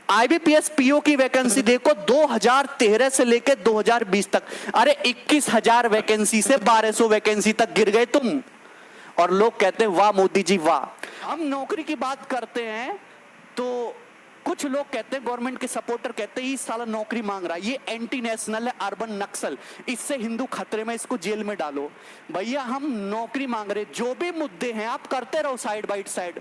IBPS PO की vacancy देखो 2013 से लेकर 2020 तक, अरे 21,000 वैकेंसी से 1200 वैकेंसी तक गिर गए तुम, और लोग कहते हैं वाह मोदी जी वाह। हम नौकरी की बात करते हैं तो कुछ लोग कहते हैं, गवर्नमेंट के सपोर्टर कहते हैं, इस साल नौकरी मांग रहा है, ये एंटी नेशनल है, अर्बन नक्सल, इससे हिंदू खतरे में, इसको जेल में डालो। भैया हम नौकरी मांग रहे, जो भी मुद्दे हैं आप करते रहो साइड बाय साइड,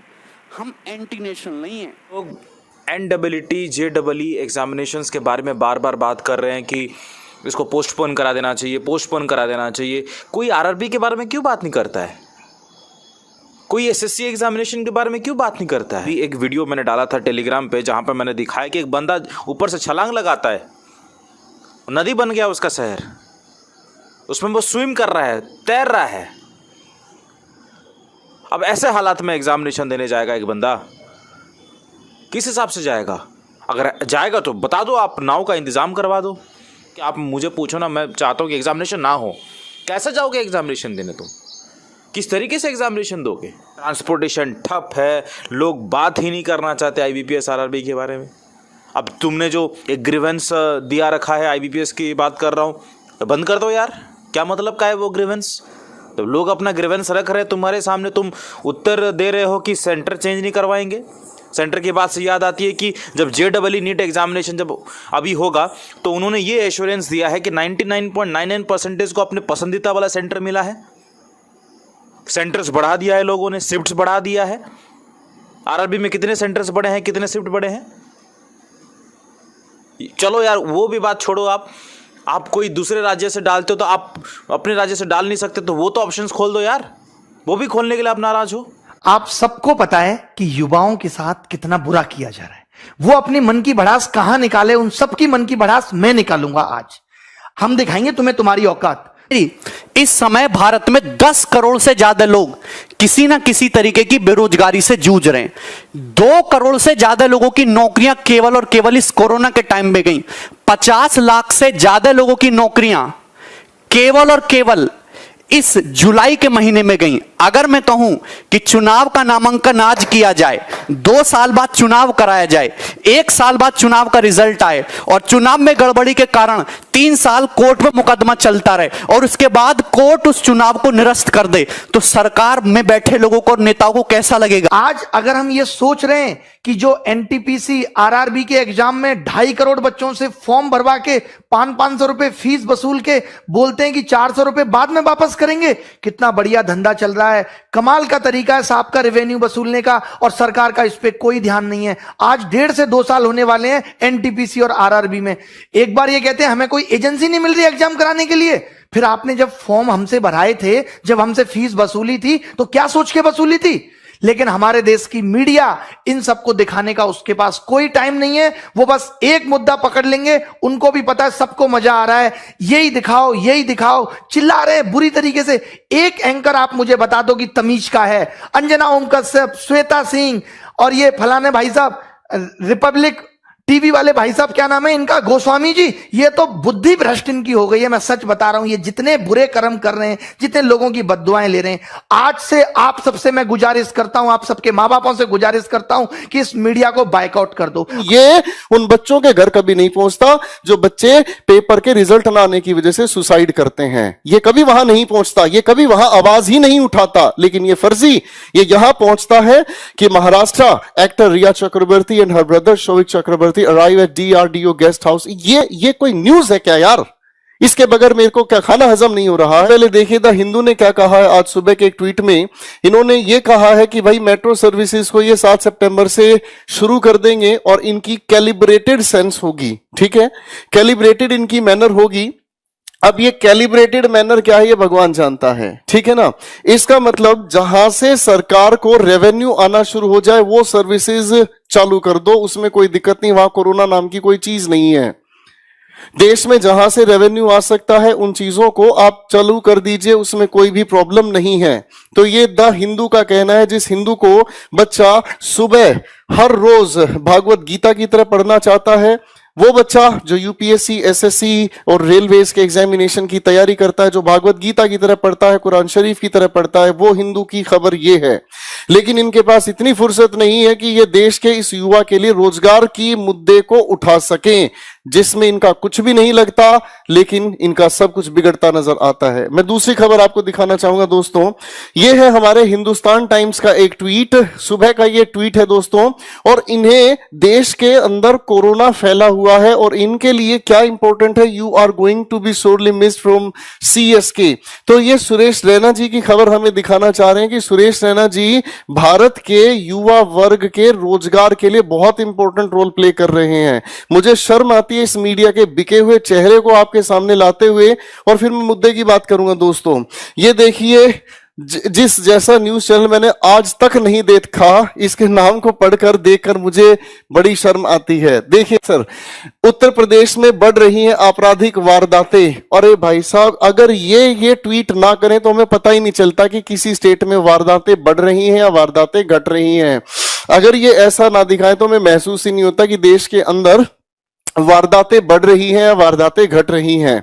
हम एंटी नेशनल नहीं है। लोग NEET JEE एग्जामिनेशंस के बारे में बार बार बात कर रहे हैं कि इसको पोस्टपोन करा देना चाहिए, पोस्टपोन करा देना चाहिए। कोई RRB के बारे में क्यों बात नहीं करता है? कोई SSC एग्जामिनेशन के बारे में क्यों बात नहीं करता है? एक वीडियो मैंने डाला था टेलीग्राम पे, जहां पर मैंने दिखाया कि एक बंदा ऊपर से छलांग लगाता है, नदी बन गया उसका शहर, उसमें वो स्विम कर रहा है, तैर रहा है। अब ऐसे हालात में एग्जामिनेशन देने जाएगा एक बंदा, किस हिसाब से जाएगा? अगर जाएगा तो बता दो, आप नाव का इंतजाम करवा दो कि आप मुझे पूछो ना, मैं चाहता हूँ कि एग्जामिनेशन ना हो। कैसे जाओगे एग्जामिनेशन देने तुम? किस तरीके से एग्जामिनेशन दोगे? ट्रांसपोर्टेशन ठप है, लोग बात ही नहीं करना चाहते IBPS RRB के बारे में। अब तुमने जो एक ग्रीवेंस दिया रखा है, IBPS की बात कर रहा हूँ, तो बंद कर दो यार। क्या मतलब का है वो ग्रीवेंस? तो लोग अपना ग्रीवेंस रख रहे हैं तुम्हारे सामने, तुम उत्तर दे रहे हो कि सेंटर चेंज नहीं करवाएंगे। सेंटर की बात से याद आती है कि जब JEE नीट एग्जामिनेशन जब अभी होगा, तो उन्होंने ये एश्योरेंस दिया है कि 99.99% को अपने पसंदीदा वाला सेंटर मिला है। सेंटर्स बढ़ा दिया है लोगों ने, शिफ्ट्स बढ़ा दिया है। RRB में कितने सेंटर्स बढ़े हैं, कितने शिफ्ट बढ़े हैं? चलो यार वो भी बात छोड़ो, आप कोई दूसरे राज्य से डालते हो तो आप अपने राज्य से डाल नहीं सकते, तो वो तो ऑप्शंस खोल दो यार। वो भी खोलने के लिए आप नाराज हो। आप सबको पता है कि युवाओं के साथ कितना बुरा किया जा रहा है। वो अपनी मन की भड़ास कहां निकाले, उन सबकी मन की भड़ास मैं निकालूंगा आज। हम दिखाएंगे तुम्हें तुम्हारी औकात। इस समय भारत में 10 करोड़ से ज्यादा लोग किसी ना किसी तरीके की बेरोजगारी से जूझ रहे हैं। 2 करोड़ से ज्यादा लोगों की नौकरियां केवल और केवल इस कोरोना के टाइम में गई। 50 लाख से ज्यादा लोगों की नौकरियां केवल और केवल इस जुलाई के महीने में गई। अगर मैं कहूं कि चुनाव का नामांकन आज किया जाए, 2 साल बाद चुनाव कराया जाए, 1 साल बाद चुनाव का रिजल्ट आए और चुनाव में गड़बड़ी के कारण 3 साल कोर्ट में मुकदमा चलता रहे और उसके बाद कोर्ट उस चुनाव को निरस्त कर दे, तो सरकार में बैठे लोगों को और नेताओं को कैसा लगेगा? आज अगर हम ये सोच रहे हैं कि जो NTPC RRB के एग्जाम में 2.5 करोड़ बच्चों से फॉर्म भरवा के 500 रुपए फीस वसूल के बोलते हैं कि 400 रुपए बाद में वापस करेंगे, कितना बढ़िया धंधा चल रहा है। कमाल का तरीका है साहब का रेवेन्यू वसूलने का, और सरकार का इस पे कोई ध्यान नहीं है। आज 1.5 से 2 साल होने वाले हैं NTPC और RRB में। एक बार ये कहते हैं हमें कोई एजेंसी नहीं मिल रही एग्जाम कराने के लिए, फिर आपने जब फॉर्म हमसे भराए थे, जब हमसे फीस वसूली थी, तो क्या सोच के वसूली थी? लेकिन हमारे देश की मीडिया इन सबको दिखाने का उसके पास कोई टाइम नहीं है। वो बस एक मुद्दा पकड़ लेंगे, उनको भी पता है सबको मजा आ रहा है, यही दिखाओ यही दिखाओ, चिल्ला रहे हैं बुरी तरीके से। एक एंकर आप मुझे बता दो कि तमीज का है, अंजना ओम कश्यप, श्वेता सिंह और ये फलाने भाई साहब, रिपब्लिक टीवी वाले भाई साहब, क्या नाम है इनका, गोस्वामी जी, ये तो बुद्धि भ्रष्ट इनकी हो गई है। मैं सच बता रहा हूं, ये जितने बुरे कर्म कर रहे हैं, जितने लोगों की बद्दुआएं ले रहे हैं, आज से आप सबसे मैं गुजारिश करता हूं, आप सबके माँ बापों से गुजारिश करता हूं कि इस मीडिया को बाइकआउट कर दो। ये उन बच्चों के घर कभी नहीं पहुंचता जो बच्चे पेपर के रिजल्ट ना आने की वजह से सुसाइड करते हैं। ये कभी वहां नहीं पहुंचता, ये कभी वहां आवाज ही नहीं उठाता। लेकिन ये फर्जी ये यहां पहुंचता है कि Maharashtra actor Rhea Chakraborty and her brother Showik Chakraborty arrive at DRDO guest house. ये कोई न्यूज है क्या यार? इसके बगैर मेरे को क्या खाना हजम नहीं हो रहा है। पहले देखिए द हिंदू ने क्या कहा है। आज सुबह के एक ट्वीट में इन्होंने ये कहा है कि भाई मेट्रो सर्विसेज को ये 7 सितंबर से शुरू कर देंगे और इनकी कैलिब्रेटेड सेंस होगी। ठीक है, कैलिब्रेटेड इनकी मैनर होगी। अब ये कैलिब्रेटेड मैनर क्या है ये भगवान जानता है, ठीक है ना। इसका मतलब जहां से सरकार को रेवेन्यू आना शुरू हो जाए वो सर्विसेज चालू कर दो, उसमें कोई दिक्कत नहीं। वहां कोरोना नाम की कोई चीज नहीं है। देश में जहां से रेवेन्यू आ सकता है उन चीजों को आप चालू कर दीजिए, उसमें कोई भी प्रॉब्लम नहीं है। तो ये द हिंदू का कहना है। जिस हिंदू को बच्चा सुबह हर रोज भागवत गीता की तरह पढ़ना चाहता है, वो बच्चा जो यूपीएससी, एसएससी और रेलवेज के एग्जामिनेशन की तैयारी करता है, जो भागवत गीता की तरह पढ़ता है, कुरान शरीफ की तरह पढ़ता है, वो हिंदू की खबर ये है। लेकिन इनके पास इतनी फुर्सत नहीं है कि ये देश के इस युवा के लिए रोजगार की मुद्दे को उठा सकें, जिसमें इनका कुछ भी नहीं लगता, लेकिन इनका सब कुछ बिगड़ता नजर आता है। मैं दूसरी खबर आपको दिखाना चाहूंगा दोस्तों, यह है हमारे हिंदुस्तान टाइम्स का एक ट्वीट, सुबह का ये ट्वीट है दोस्तों, और इन्हें देश के अंदर कोरोना फैला हुआ है और इनके लिए क्या इंपॉर्टेंट है, you are going to be sorely missed from CSK। तो ये सुरेश रैना जी की खबर हमें दिखाना चाह रहे हैं कि सुरेश रैना जी भारत के युवा वर्ग के रोजगार के लिए बहुत इंपॉर्टेंट रोल प्ले कर रहे हैं। मुझे शर्म आती है इस मीडिया के बिके हुए चेहरे को आपके सामने लाते हुए, और फिर मैं मुद्दे की बात करूंगा दोस्तों। ये देखिए, जिस जैसा न्यूज चैनल मैंने आज तक नहीं देखा, इसके नाम को पढ़कर देखकर मुझे बड़ी शर्म आती है। देखिए सर, उत्तर प्रदेश में बढ़ रही हैं आपराधिक वारदातें। अरे भाई साहब, अगर ये ट्वीट ना करें तो हमें पता ही नहीं चलता कि किसी स्टेट में वारदातें बढ़ रही हैं या वारदातें घट रही हैं। अगर ये ऐसा ना दिखाए तो हमें महसूस ही नहीं होता कि देश के अंदर वारदातें बढ़ रही हैं या वारदातें घट रही हैं।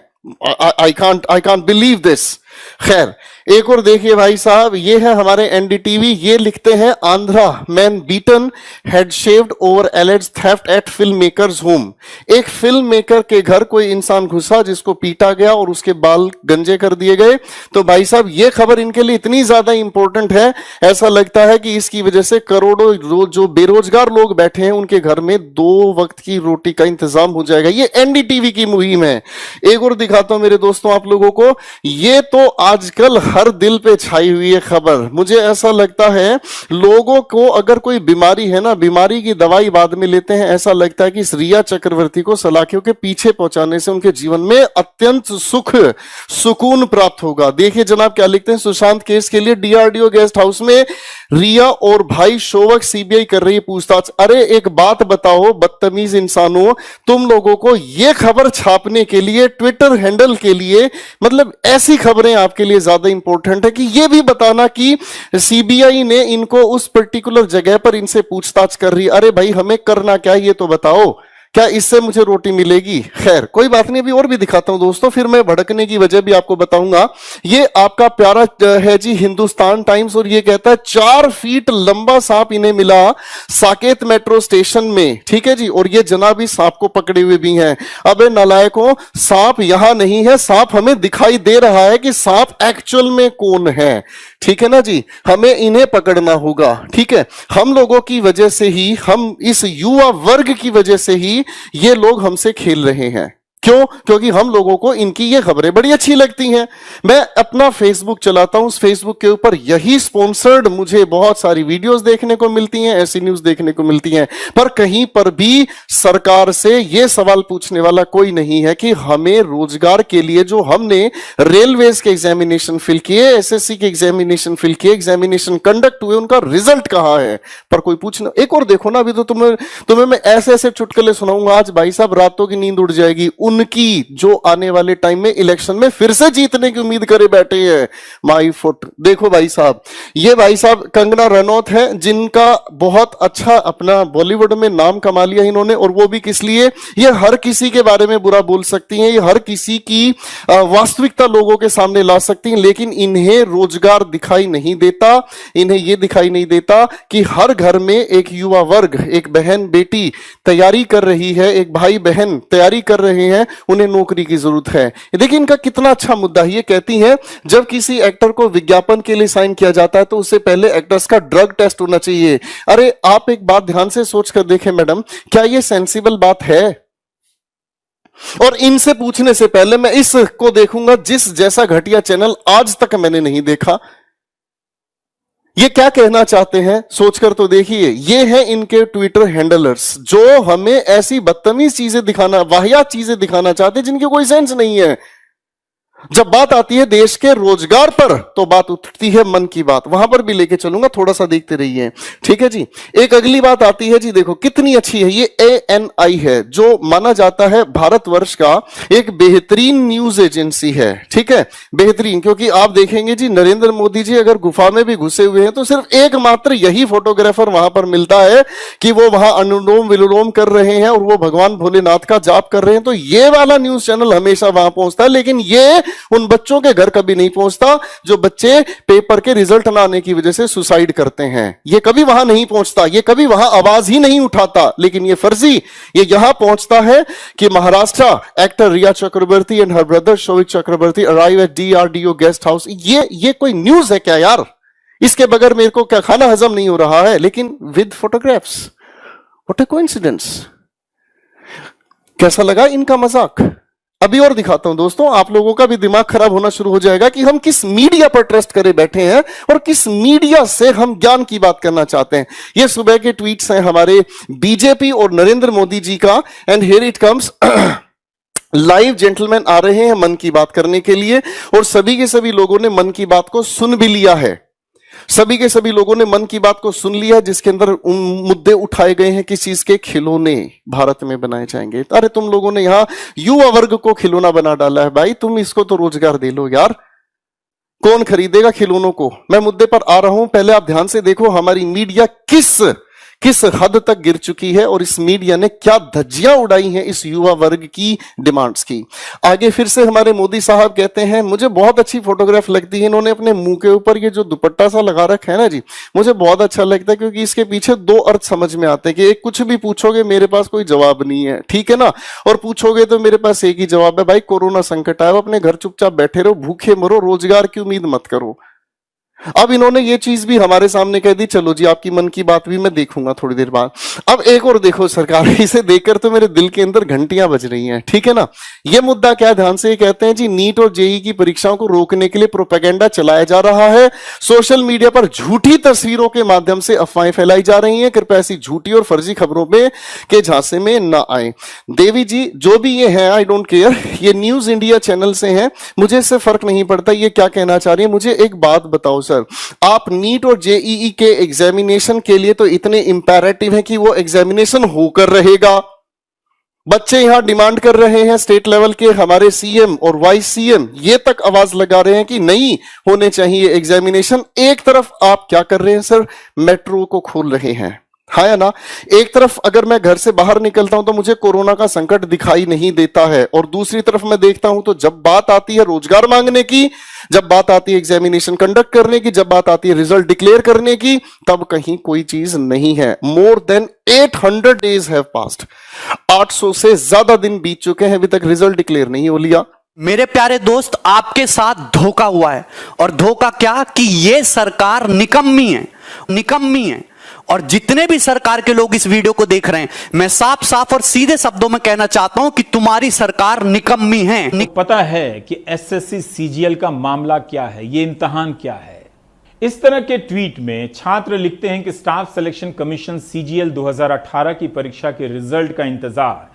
I can't believe this. खैर, एक और देखिए भाई साहब, ये है हमारे एनडीटीवी, ये लिखते हैं Andhra man beaten head shaved over alleged theft at film makers home. एक फिल्म मेकर के घर कोई इंसान घुसा जिसको पीटा गया और उसके बाल गंजे कर दिए गए। तो भाई साहब, ये खबर इनके लिए इतनी ज्यादा इंपॉर्टेंट है, ऐसा लगता है कि इसकी वजह से करोड़ों जो बेरोजगार लोग बैठे हैं उनके घर में 2 वक्त की रोटी का इंतजाम हो जाएगा। ये एनडीटीवी की मुहिम है। एक और दिखाता हूं मेरे दोस्तों आप लोगों को, ये तो आजकल हर दिल पे छाई हुई है खबर। मुझे ऐसा लगता है लोगों को अगर कोई बीमारी है ना, बीमारी की दवाई बाद में लेते हैं। ऐसा लगता है कि इस रिया चक्रवर्ती को सलाखियों के पीछे पहुंचाने से उनके जीवन में अत्यंत सुकून प्राप्त होगा। देखिए जनाब क्या लिखते हैं, सुशांत केस के लिए DRDO गेस्ट हाउस में रिया और भाई शोवक CBI कर रही है पूछताछ। अरे एक बात बताओ बदतमीज इंसानों, तुम लोगों को यह खबर छापने के लिए, ट्विटर हैंडल के लिए, मतलब ऐसी खबरें आपके लिए ज्यादा इंपॉर्टेंट है कि यह भी बताना कि CBI ने इनको उस पर्टिकुलर जगह पर इनसे पूछताछ कर रही है। अरे भाई हमें करना क्या है ये तो बताओ, क्या इससे मुझे रोटी मिलेगी? खैर कोई बात नहीं, अभी और भी दिखाता हूं दोस्तों, फिर मैं भड़कने की वजह भी आपको बताऊंगा। ये आपका प्यारा है जी हिंदुस्तान टाइम्स, और ये कहता है 4 फीट लंबा सांप इन्हें मिला साकेत मेट्रो स्टेशन में। ठीक है जी, और ये जनाब इस सांप को पकड़े हुए भी हैं। अबे नालायकों, सांप यहां नहीं है, सांप हमें दिखाई दे रहा है कि सांप एक्चुअल में कौन है। ठीक है ना जी, हमें इन्हें पकड़ना होगा। ठीक है, हम लोगों की वजह से ही, हम इस युवा वर्ग की वजह से ही ये लोग हमसे खेल रहे हैं। क्यों? क्योंकि हम लोगों को इनकी ये खबरें बड़ी अच्छी लगती हैं। मैं अपना फेसबुक चलाता हूं, उस फेसबुक के ऊपर यही स्पॉन्सर्ड मुझे बहुत सारी वीडियोस देखने को मिलती हैं, ऐसी न्यूज देखने को मिलती हैं, पर कहीं पर भी सरकार से ये सवाल पूछने वाला कोई नहीं है कि हमें रोजगार के लिए जो हमने रेलवेज के एग्जामिनेशन फिल किए, SSC के एग्जामिनेशन फिल किए, एग्जामिनेशन कंडक्ट हुए, उनका रिजल्ट कहां है, पर कोई पूछना। एक और देखो ना, अभी तो तुम्हें मैं ऐसे ऐसे चुटकुले सुनाऊंगा, आज भाई साहब रातों की नींद उड़ जाएगी। उनकी जो आने वाले टाइम में इलेक्शन में फिर से जीतने की उम्मीद करे बैठे हैं, माई फुट। देखो भाई साहब, ये भाई साहब कंगना रनौत है, जिनका बहुत अच्छा अपना बॉलीवुड में नाम कमा लिया इन्होंने, और वो भी किस लिए, ये हर किसी के बारे में बुरा बोल सकती हैं, ये हर किसी की वास्तविकता लोगों के सामने ला सकती हैं, लेकिन इन्हें रोजगार दिखाई नहीं देता। इन्हें यह दिखाई नहीं देता कि हर घर में एक युवा वर्ग, एक बहन बेटी तैयारी कर रही है, एक भाई बहन तैयारी कर रहे हैं, उन्हें नौकरी की जरूरत है। देखिए इनका कितना अच्छा मुद्दा है। ये कहती हैं जब किसी एक्टर को विज्ञापन के लिए साइन किया जाता है तो उससे पहले एक्टर्स का ड्रग टेस्ट होना चाहिए। अरे आप एक बात ध्यान से सोच कर देखें मैडम, क्या ये सेंसिबल बात है? और इनसे पूछने से पहले मैं इसको देखूंगा जिस जैसा घटिया चैनल आज तक मैंने नहीं देखा। ये क्या कहना चाहते हैं सोचकर तो देखिए। ये है इनके ट्विटर हैंडलर्स जो हमें ऐसी बदतमीज चीजें दिखाना, वाहियात चीजें दिखाना चाहते हैं जिनकी कोई सेंस नहीं है। जब बात आती है देश के रोजगार पर तो बात उठती है मन की बात, वहां पर भी लेके चलूंगा, थोड़ा सा देखते रहिए। ठीक है जी। एक अगली बात आती है जी, देखो कितनी अच्छी है ये। ANI है जो माना जाता है भारतवर्ष का एक बेहतरीन न्यूज एजेंसी है। ठीक है, बेहतरीन, क्योंकि आप देखेंगे जी नरेंद्र मोदी जी अगर गुफा में भी घुसे हुए हैं तो सिर्फ एकमात्र यही फोटोग्राफर वहां पर मिलता है कि वो वहां अनुलोम विलोम कर रहे हैं और वो भगवान भोलेनाथ का जाप कर रहे हैं, तो ये वाला न्यूज चैनल हमेशा वहां पहुंचता है। लेकिन ये उन बच्चों के घर कभी नहीं पहुंचता जो बच्चे पेपर के रिजल्ट ना आने की वजह से सुसाइड करते हैं। ये कभी वहां नहीं पहुंचता, ये कभी वहां आवाज ही नहीं उठाता। लेकिन ये फर्जी ये यहां पहुंचता है कि Maharashtra actor Rhea Chakraborty and her brother Showik Chakraborty arrive at DRDO guest house. ये कोई न्यूज है क्या यार? इसके बगैर मेरे को क्या खाना हजम नहीं हो रहा है? लेकिन with photographs, what a coincidence. कैसा लगा इनका मजाक? अभी और दिखाता हूं दोस्तों, आप लोगों का भी दिमाग खराब होना शुरू हो जाएगा कि हम किस मीडिया पर ट्रस्ट करे बैठे हैं और किस मीडिया से हम ज्ञान की बात करना चाहते हैं। ये सुबह के ट्वीट्स हैं हमारे बीजेपी और नरेंद्र मोदी जी का। And here it comes. Live gentleman आ रहे हैं मन की बात करने के लिए और सभी के सभी लोगों ने मन की बात को सुन भी लिया है। सभी के सभी लोगों ने मन की बात को सुन लिया, जिसके अंदर उन मुद्दे उठाए गए हैं, किस चीज के खिलौने भारत में बनाए जाएंगे। अरे तुम लोगों ने यहां युवा वर्ग को खिलौना बना डाला है भाई, तुम इसको तो रोजगार दे लो यार। कौन खरीदेगा खिलौनों को? मैं मुद्दे पर आ रहा हूं, पहले आप ध्यान से देखो हमारी मीडिया किस हद तक गिर चुकी है और इस मीडिया ने क्या धज्जियां उड़ाई हैं इस युवा वर्ग की डिमांड्स की। आगे फिर से हमारे मोदी साहब कहते हैं, मुझे बहुत अच्छी फोटोग्राफ लगती है, इन्होंने अपने मुंह के ऊपर ये जो दुपट्टा सा लगा रखा है ना जी, मुझे बहुत अच्छा लगता है क्योंकि इसके पीछे दो अर्थ समझ में आते हैं कि एक कुछ भी पूछोगे मेरे पास कोई जवाब नहीं है, ठीक है ना, और पूछोगे तो मेरे पास एक ही जवाब है, भाई कोरोना संकट आया, अपने घर चुपचाप बैठे रहो, भूखे मरो, रोजगार की उम्मीद मत करो। अब इन्होंने ये चीज भी हमारे सामने कह दी, चलो जी आपकी मन की बात भी मैं देखूंगा थोड़ी देर बाद। अब एक और देखो सरकार, इसे देखकर तो मेरे दिल के अंदर घंटियां बज रही हैं, ठीक है ना। ये मुद्दा क्या, ध्यान से कहते हैं जी नीट और जेई की परीक्षाओं को रोकने के लिए प्रोपेगेंडा चलाया जा रहा है। सोशल मीडिया पर झूठी तस्वीरों के माध्यम से अफवाहें फैलाई जा रही हैं। कृपया ऐसी झूठी और फर्जी खबरों में के झांसे में ना आए। देवी जी जो भी ये है, आई डोंट केयर, ये न्यूज इंडिया चैनल से हैं, मुझे इससे फर्क नहीं पड़ता ये क्या कहना चाह रही है। मुझे एक बात बताओ सर, आप नीट और जेईई के एग्जामिनेशन के लिए तो इतने इंपैरेटिव है कि वो एग्जामिनेशन होकर रहेगा। बच्चे यहां डिमांड कर रहे हैं, स्टेट लेवल के हमारे सीएम और वाइस सीएम ये तक आवाज लगा रहे हैं कि नहीं होने चाहिए एग्जामिनेशन। एक तरफ आप क्या कर रहे हैं सर, मेट्रो को खोल रहे हैं, हाँ या ना। एक तरफ अगर मैं घर से बाहर निकलता हूं तो मुझे कोरोना का संकट दिखाई नहीं देता है, और दूसरी तरफ मैं देखता हूं तो जब बात आती है रोजगार मांगने की, जब बात आती है एग्जामिनेशन कंडक्ट करने की, जब बात आती है रिजल्ट डिक्लेयर करने की, तब कहीं कोई चीज नहीं है। More than 800 days have passed, 800 से ज्यादा दिन बीत चुके हैं, अभी तक रिजल्ट डिक्लेयर नहीं हो लिया। मेरे प्यारे दोस्त, आपके साथ धोखा हुआ है, और धोखा क्या कि ये सरकार निकम्मी है, निकम्मी है। और जितने भी सरकार के लोग इस वीडियो को देख रहे हैं, मैं साफ साफ और सीधे शब्दों में कहना चाहता हूं कि तुम्हारी सरकार निकम्मी है। पता है कि एसएससी सीजीएल का मामला क्या है, ये इम्तिहान क्या है। इस तरह के ट्वीट में छात्र लिखते हैं कि स्टाफ सिलेक्शन कमीशन सीजीएल 2018 की परीक्षा के रिजल्ट का इंतजार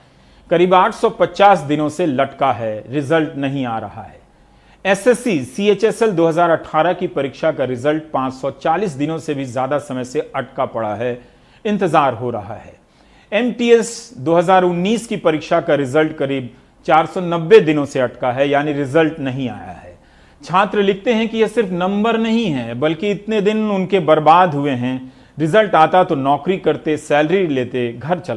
करीब 850 दिनों से लटका है, रिजल्ट नहीं आ रहा है। एसएससी सीएचएसएल 2018 की परीक्षा का रिजल्ट 540 दिनों से भी ज्यादा समय से अटका पड़ा है, इंतजार हो रहा है। एमटीएस 2019 की परीक्षा का रिजल्ट करीब 490 दिनों से अटका है, यानी रिजल्ट नहीं आया है। छात्र लिखते हैं कि यह सिर्फ नंबर नहीं है, बल्कि इतने दिन उनके बर्बाद हुए हैं। रिजल्ट आता तो नौकरी करते, सैलरी लेते, घर चला